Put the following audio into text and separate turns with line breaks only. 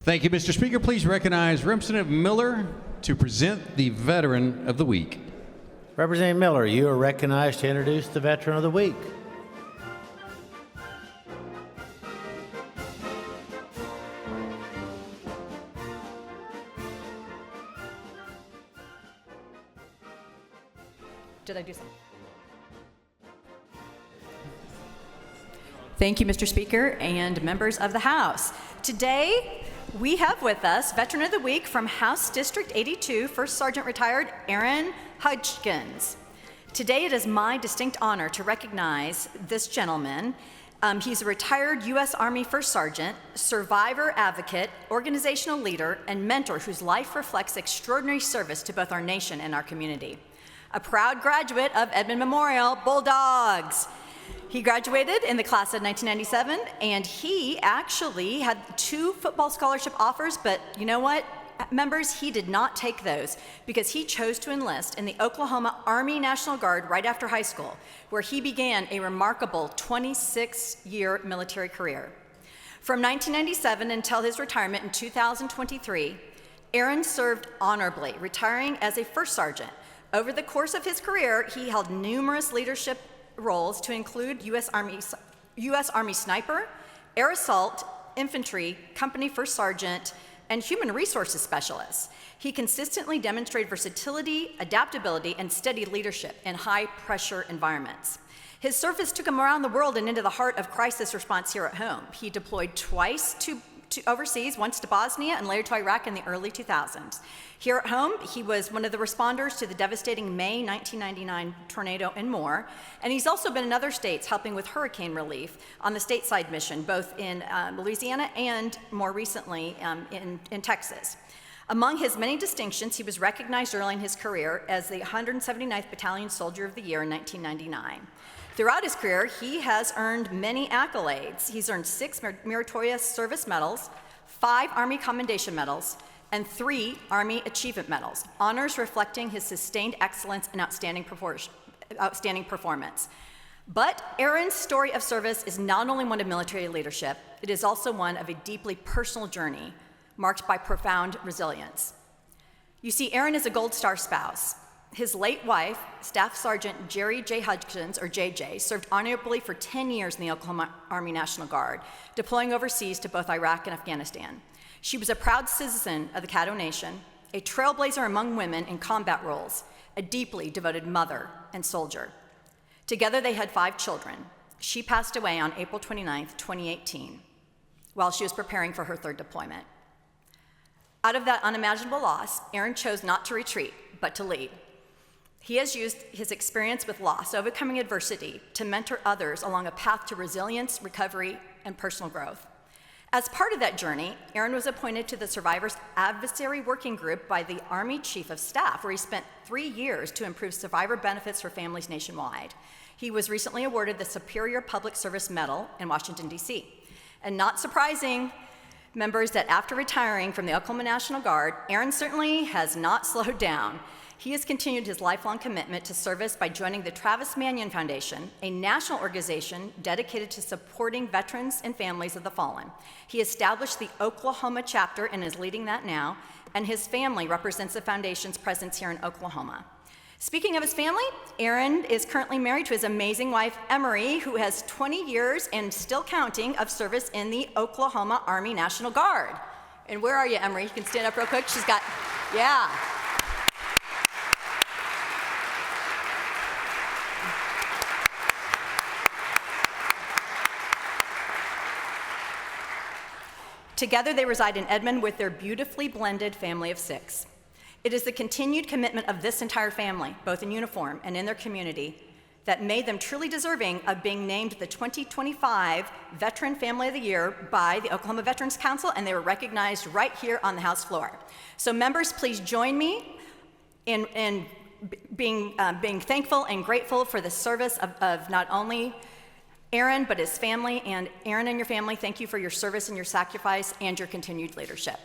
Thank you, Mr. Speaker. Please recognize Representative Miller to present the Veteran of the Week.
Representative Miller, you are recognized to introduce the Veteran of the Week.
Did I do something? Thank you, Mr. Speaker and members of the House. Today, we have with us Veteran of the Week from House District 82, First Sergeant Retired Aaron Hudgins. Today, it is my distinct honor to recognize this gentleman. He's a retired U.S. Army First Sergeant, survivor advocate, organizational leader, and mentor whose life reflects extraordinary service to both our nation and our community. A proud graduate of Edmond Memorial Bulldogs. He graduated in the class of 1997, and he actually had 2 football scholarship offers, but you know what, members? He did not take those because he chose to enlist in the Oklahoma Army National Guard right after high school, where he began a remarkable 26-year military career. From 1997 until his retirement in 2023, Aaron served honorably, retiring as a first sergeant. Over the course of his career, he held numerous leadership roles to include U.S. Army Sniper, Air Assault, Infantry, Company First Sergeant, and Human Resources Specialist. He consistently demonstrated versatility, adaptability, and steady leadership in high-pressure environments. His service took him around the world and into the heart of crisis response here at home. He deployed twice to overseas, once to Bosnia and later to Iraq in the early 2000s. Here at home, he was one of the responders to the devastating May 1999 tornado and more, and he's also been in other states helping with hurricane relief on the stateside mission, both in Louisiana and more recently in Texas. Among his many distinctions, he was recognized early in his career as the 179th Battalion Soldier of the Year in 1999. Throughout his career, he has earned many accolades. He's earned 6 Meritorious Service Medals, 5 Army Commendation Medals, and 3 Army Achievement Medals, honors reflecting his sustained excellence and outstanding performance. But Aaron's story of service is not only one of military leadership, it is also one of a deeply personal journey marked by profound resilience. You see, Aaron is a Gold Star spouse. His late wife, Staff Sergeant Jerry J. Hudgins, or JJ, served honorably for 10 years in the Oklahoma Army National Guard, deploying overseas to both Iraq and Afghanistan. She was a proud citizen of the Caddo Nation, a trailblazer among women in combat roles, a deeply devoted mother and soldier. Together, they had 5 children. She passed away on April 29, 2018, while she was preparing for her 3rd deployment. Out of that unimaginable loss, Aaron chose not to retreat, but to lead. He has used his experience with loss, overcoming adversity, to mentor others along a path to resilience, recovery, and personal growth. As part of that journey, Aaron was appointed to the Survivors Advisory Working Group by the Army Chief of Staff, where he spent 3 years to improve survivor benefits for families nationwide. He was recently awarded the Superior Public Service Medal in Washington, D.C. And not surprising, members, that after retiring from the Oklahoma National Guard, Aaron certainly has not slowed down. He has continued his lifelong commitment to service by joining the Travis Manion Foundation, a national organization dedicated to supporting veterans and families of the fallen. He established the Oklahoma chapter and is leading that now, and his family represents the foundation's presence here in Oklahoma. Speaking of his family, Aaron is currently married to his amazing wife, Emery, who has 20 years and still counting of service in the Oklahoma Army National Guard. And where are you, Emery? You can stand up real quick. She's got, yeah. Together, they reside in Edmond with their beautifully blended family of 6. It is the continued commitment of this entire family, both in uniform and in their community, that made them truly deserving of being named the 2025 Veteran Family of the Year by the Oklahoma Veterans Council, and they were recognized right here on the House floor. So members, please join me in being thankful and grateful for the service of not only Aaron, but his family. And Aaron and your family, thank you for your service and your sacrifice and your continued leadership.